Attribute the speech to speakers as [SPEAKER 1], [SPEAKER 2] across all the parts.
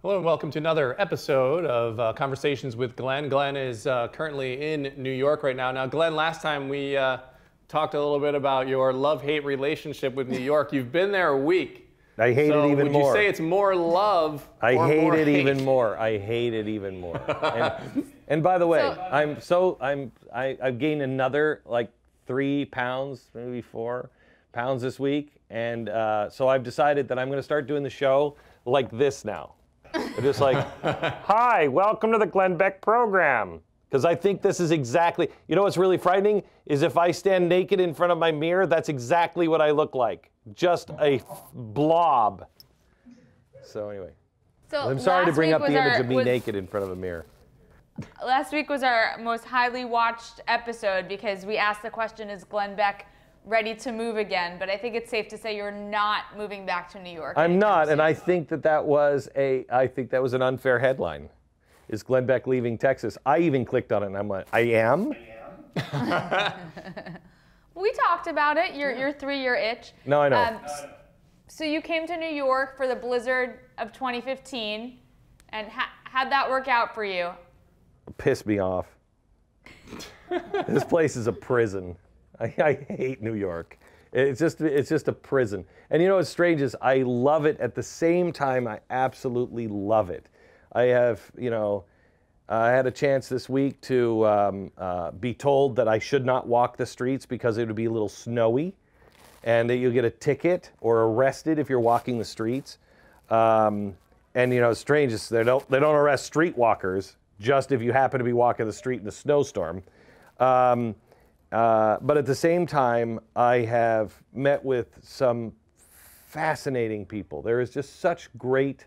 [SPEAKER 1] Hello and welcome to another episode of Conversations with Glenn. Glenn is currently in New York right now. Now, Glenn, last time we talked a little bit about your love-hate relationship with New York. You've been there a week.
[SPEAKER 2] I hate it even more.
[SPEAKER 1] Would you say it's more love
[SPEAKER 2] I
[SPEAKER 1] or
[SPEAKER 2] hate
[SPEAKER 1] more
[SPEAKER 2] it
[SPEAKER 1] hate?
[SPEAKER 2] even more. I hate it even more. And by the way, I've gained another like 3 pounds, maybe 4 pounds this week, and so I've decided that I'm going to start doing the show like this now. Just like, hi, welcome to the Glenn Beck program. Because I think this is exactly, you know what's really frightening is if I stand naked in front of my mirror, that's exactly what I look like. Just a blob. So anyway, I'm sorry to bring up the image of me naked in front of a mirror.
[SPEAKER 3] Last week was our most highly watched episode because we asked the question, is Glenn Beck ready to move again? But I think it's safe to say you're not moving back to New York.
[SPEAKER 2] I'm not, and I think that was an unfair headline. Is Glenn Beck leaving Texas? I even clicked on it and I'm like, I am?
[SPEAKER 3] We talked about it, your 3-year itch.
[SPEAKER 2] No, I know.
[SPEAKER 3] So you came to New York for the blizzard of 2015, and how'd that work out for you?
[SPEAKER 2] Pissed me off. This place is a prison. I hate New York. It's just a prison. And you know what's strange is I love it at the same time. I absolutely love it. I have, I had a chance this week to be told that I should not walk the streets because it would be a little snowy, and that you'll get a ticket or arrested if you're walking the streets. And it's strange is they don't arrest street walkers just if you happen to be walking the street in a snowstorm. But at the same time, I have met with some fascinating people. There is just such great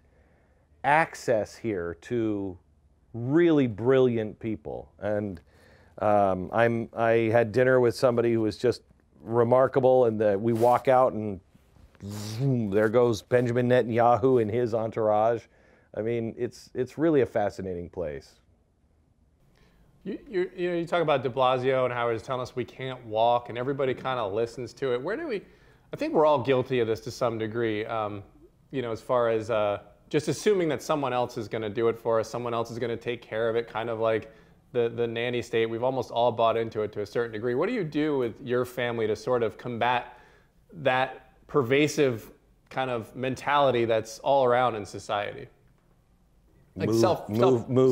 [SPEAKER 2] access here to really brilliant people. And I had dinner with somebody who was just remarkable, and we walk out and zoom, there goes Benjamin Netanyahu and his entourage. I mean, it's really a fascinating place.
[SPEAKER 1] You talk about de Blasio and how he's telling us we can't walk, and everybody kind of listens to it. I think we're all guilty of this to some degree, as far as just assuming that someone else is going to do it for us, someone else is going to take care of it, kind of like the nanny state. We've almost all bought into it to a certain degree. What do you do with your family to sort of combat that pervasive kind of mentality that's all around in society? Like
[SPEAKER 2] move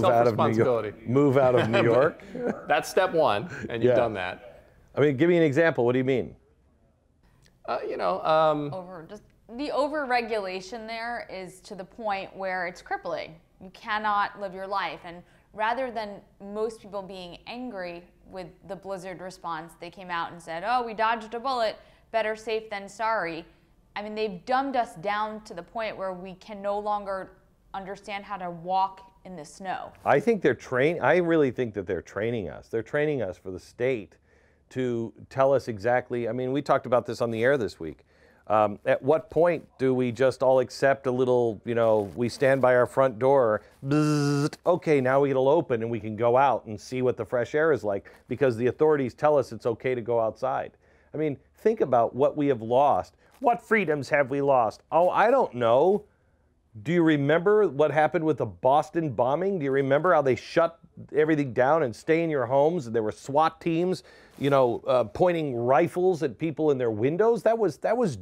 [SPEAKER 2] out of New York. Move out of New York.
[SPEAKER 1] That's step one, and you've done that.
[SPEAKER 2] I mean, give me an example. What do you mean?
[SPEAKER 3] Just the overregulation there is to the point where it's crippling. You cannot live your life, and rather than most people being angry with the blizzard response, they came out and said, "Oh, we dodged a bullet. Better safe than sorry." I mean, they've dumbed us down to the point where we can no longer understand how to walk in the snow.
[SPEAKER 2] I really think that they're training us. They're training us for the state to tell us exactly. I mean, we talked about this on the air this week. At what point do we just all accept a little, we stand by our front door, bzzzt, okay, now it'll open and we can go out and see what the fresh air is like because the authorities tell us it's okay to go outside. I mean, think about what we have lost. What freedoms have we lost? Oh, I don't know. Do you remember what happened with the Boston bombing? Do you remember how they shut everything down and stay in your homes? And there were SWAT teams, pointing rifles at people in their windows. That was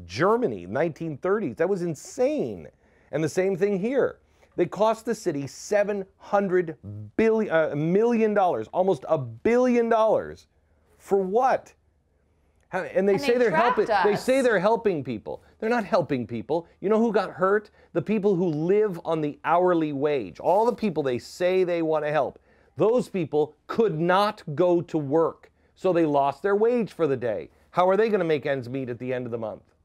[SPEAKER 2] Germany, 1930s. That was insane. And the same thing here. They cost the city $700 million, almost $1 billion. For what? And they say they're helping. They say they're helping people. They're not helping people. You know who got hurt? The people who live on the hourly wage. All the people they say they want to help. Those people could not go to work, so they lost their wage for the day. How are they going to make ends meet at the end of the month?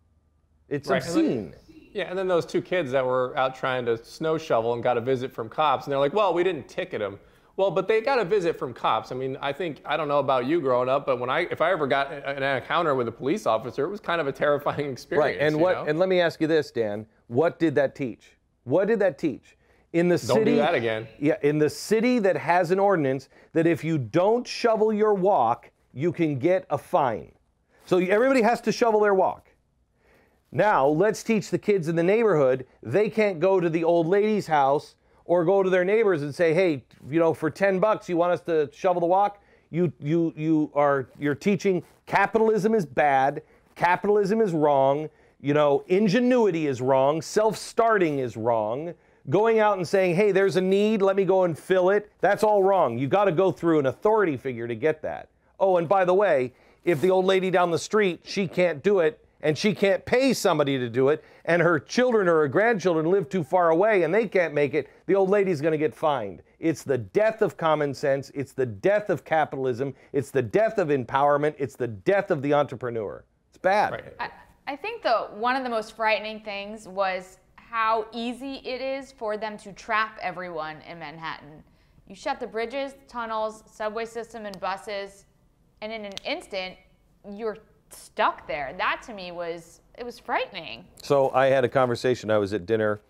[SPEAKER 2] It's obscene.
[SPEAKER 1] And then those 2 kids that were out trying to snow shovel and got a visit from cops, and they're like, well, we didn't ticket them. Well, but they got a visit from cops. I mean, I don't know about you growing up, but if I ever got an encounter with a police officer, it was kind of a terrifying experience.
[SPEAKER 2] Right, and let me ask you this, Dan. What did that teach? What did that teach? In the city,
[SPEAKER 1] don't do that again.
[SPEAKER 2] Yeah, in the city that has an ordinance that if you don't shovel your walk, you can get a fine. So everybody has to shovel their walk. Now, let's teach the kids in the neighborhood they can't go to the old lady's house or go to their neighbors and say, hey, you know, for $10 you want us to shovel the walk? You're teaching capitalism is bad, capitalism is wrong, you know, ingenuity is wrong, self-starting is wrong. Going out and saying, hey, there's a need, let me go and fill it, that's all wrong. You got to go through an authority figure to get that. Oh, and by the way, if the old lady down the street, she can't do it, and she can't pay somebody to do it, and her children or her grandchildren live too far away and they can't make it, the old lady's going to get fined. It's the death of common sense. It's the death of capitalism. It's the death of empowerment. It's the death of the entrepreneur. It's bad.
[SPEAKER 1] Right.
[SPEAKER 3] I think one of the most frightening things was how easy it is for them to trap everyone in Manhattan. You shut the bridges, tunnels, subway system, and buses, and in an instant, you're stuck there. That to me was frightening. So
[SPEAKER 2] I had a conversation. I was at dinner,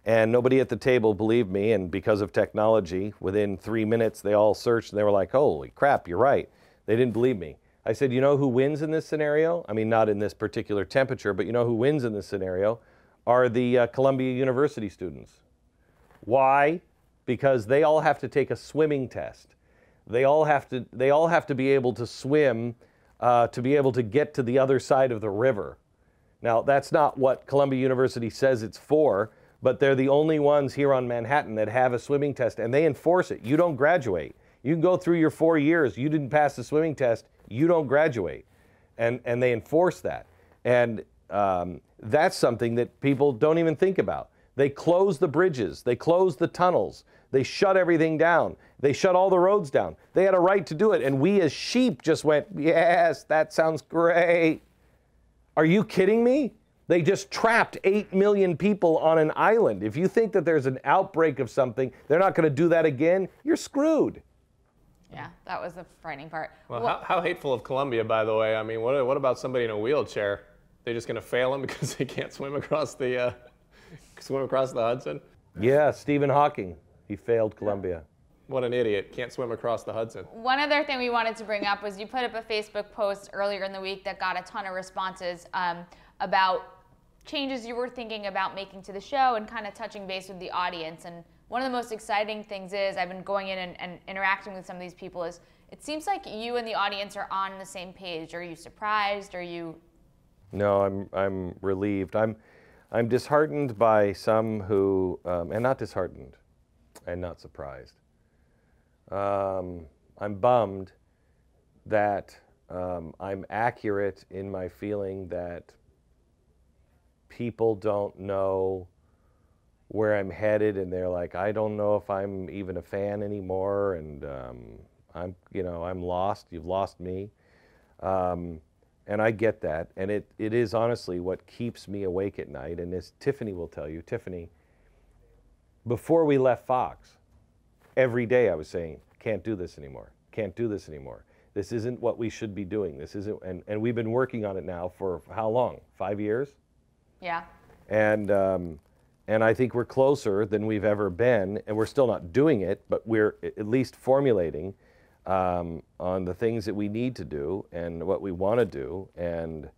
[SPEAKER 2] and nobody at the table believed me, and because of technology, within 3 minutes, they all searched, and they were like, holy crap, you're right. They didn't believe me. I said, you know who wins in this scenario? I mean, not in this particular temperature, but you know who wins in this scenario? Are the Columbia University students. Why? Because they all have to take a swimming test. They all have to be able to swim to be able to get to the other side of the river. Now, that's not what Columbia University says it's for, but they're the only ones here on Manhattan that have a swimming test, and they enforce it. You don't graduate. You can go through your 4 years. You didn't pass the swimming test, you don't graduate. And they enforce that. And that's something that people don't even think about. They close the bridges. They close the tunnels. They shut everything down. They shut all the roads down. They had a right to do it. And we as sheep just went, yes, that sounds great. Are you kidding me? They just trapped 8 million people on an island. If you think that there's an outbreak of something, they're not going to do that again, you're screwed.
[SPEAKER 3] Yeah, that was the frightening part.
[SPEAKER 1] Well, how hateful of Columbia, by the way. I mean, what about somebody in a wheelchair? They're just going to fail them because they can't swim across the Hudson?
[SPEAKER 2] Yeah, Stephen Hawking. He failed Columbia.
[SPEAKER 1] What an idiot. Can't swim across the Hudson.
[SPEAKER 3] One other thing we wanted to bring up was you put up a Facebook post earlier in the week that got a ton of responses about changes you were thinking about making to the show and kind of touching base with the audience. And one of the most exciting things is, I've been going in and interacting with some of these people, is it seems like you and the audience are on the same page. Are you surprised? Are you? No, I'm relieved. I'm disheartened by some who, and not disheartened, and not surprised. I'm bummed that I'm accurate in my feeling that people don't know where I'm headed, and they're like, I don't know if I'm even a fan anymore, and I'm lost. You've lost me, and I get that, and it is honestly what keeps me awake at night. And as Tiffany will tell you, Tiffany, before we left Fox, every day I was saying, can't do this anymore. Can't do this anymore. This isn't what we should be doing. This isn't, and we've been working on it now for how long? 5 years? Yeah. And I think we're closer than we've ever been, and we're still not doing it, but we're at least formulating on the things that we need to do and what we want to do. And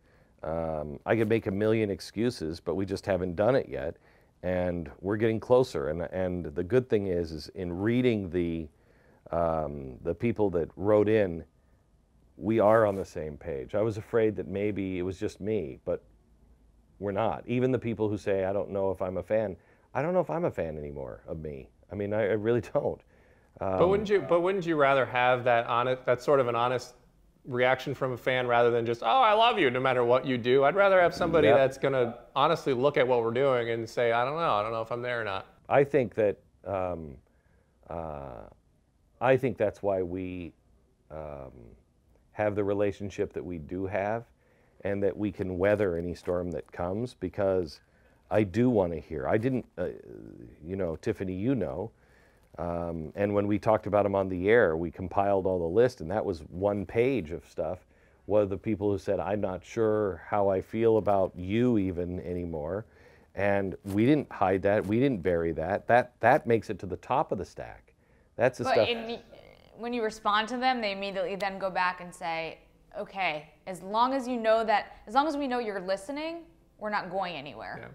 [SPEAKER 3] I could make a million excuses, but we just haven't done it yet. And we're getting closer. And the good thing is in reading the people that wrote in, we are on the same page. I was afraid that maybe it was just me, but we're not. Even the people who say, I don't know if I'm a fan, I don't know if I'm a fan anymore of me. I mean, I really don't.
[SPEAKER 1] But wouldn't you rather have that sort of an honest reaction from a fan rather than just, oh, I love you no matter what you do? I'd rather have somebody that's going to honestly look at what we're doing and say, I don't know if I'm there or not.
[SPEAKER 2] I think that that's why we have the relationship that we do have, and that we can weather any storm that comes, because I do want to hear. I didn't, Tiffany, and when we talked about him on the air, we compiled all the list, and that was 1 page of stuff. One of the people who said, I'm not sure how I feel about you even anymore. And we didn't hide that. We didn't bury that. That makes it to the top of the stack. That's the stuff.
[SPEAKER 3] When you respond to them, they immediately then go back and say, okay, as long as we know you're listening, we're not going anywhere. Yeah.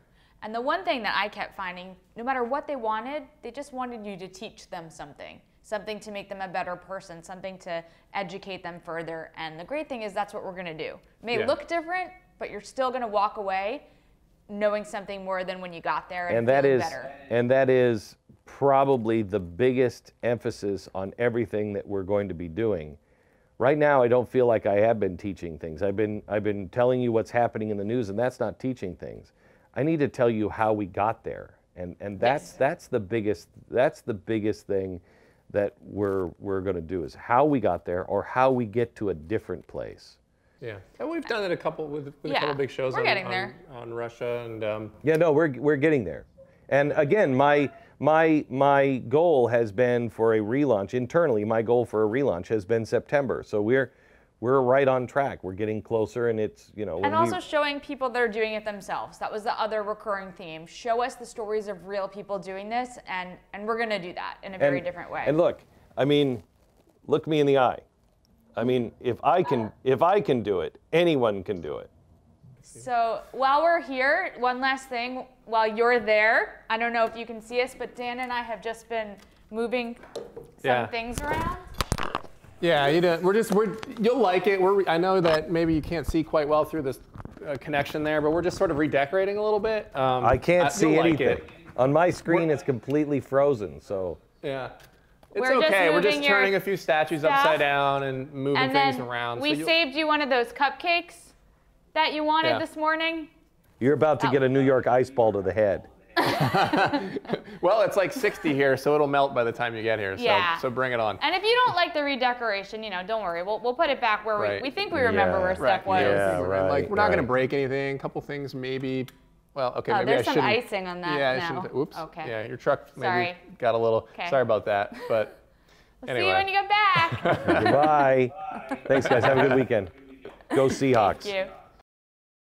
[SPEAKER 3] And the one thing that I kept finding, no matter what they wanted, they just wanted you to teach them something to make them a better person, something to educate them further. And the great thing is that's what we're going to do. It may look different, but you're still going to walk away knowing something more than when you got there and feeling better.
[SPEAKER 2] And that is probably the biggest emphasis on everything that we're going to be doing. Right now, I don't feel like I have been teaching things. I've been telling you what's happening in the news, and that's not teaching things. I need to tell you how we got there, and that's the biggest thing that we're going to do, is how we got there or how we get to a different place.
[SPEAKER 1] Yeah, and we've done it a couple with a couple big shows on Russia, and
[SPEAKER 2] yeah, no, we're getting there. And again, my goal has been for a relaunch internally. My goal for a relaunch has been September. So we're right on track. We're getting closer, and it's, you know.
[SPEAKER 3] And also showing people that are doing it themselves. That was the other recurring theme. Show us the stories of real people doing this, and we're going to do that in a very different way.
[SPEAKER 2] And look, I mean, look me in the eye. I mean, if I can do it, anyone can do it.
[SPEAKER 3] So while we're here, one last thing. While you're there, I don't know if you can see us, but Dan and I have just been moving some things around.
[SPEAKER 1] Yeah, you'll like it. I know that maybe you can't see quite well through this connection there, but we're just sort of redecorating a little bit.
[SPEAKER 2] I can't see anything. On my screen, it's completely frozen, so.
[SPEAKER 1] Yeah. It's okay. We're just turning a few statues upside down and moving things around.
[SPEAKER 3] We saved you one of those cupcakes that you wanted this morning.
[SPEAKER 2] You're about to get a New York ice ball to the head.
[SPEAKER 1] Well, it's like 60 here, so it'll melt by the time you get here. So bring it on.
[SPEAKER 3] And if you don't like the redecoration, don't worry. We'll put it back where we think we remember where stuff was.
[SPEAKER 2] Yeah,
[SPEAKER 1] like we're not going to break anything. A couple things maybe. Well, okay, maybe I shouldn't.
[SPEAKER 3] There's some icing on that now.
[SPEAKER 1] Oops.
[SPEAKER 3] Okay.
[SPEAKER 1] Yeah, your truck maybe got a little. Sorry about that, but anyway.
[SPEAKER 3] See you when you get back.
[SPEAKER 2] Goodbye. Thanks, guys. Have a good weekend. Go Seahawks.
[SPEAKER 3] Thank you.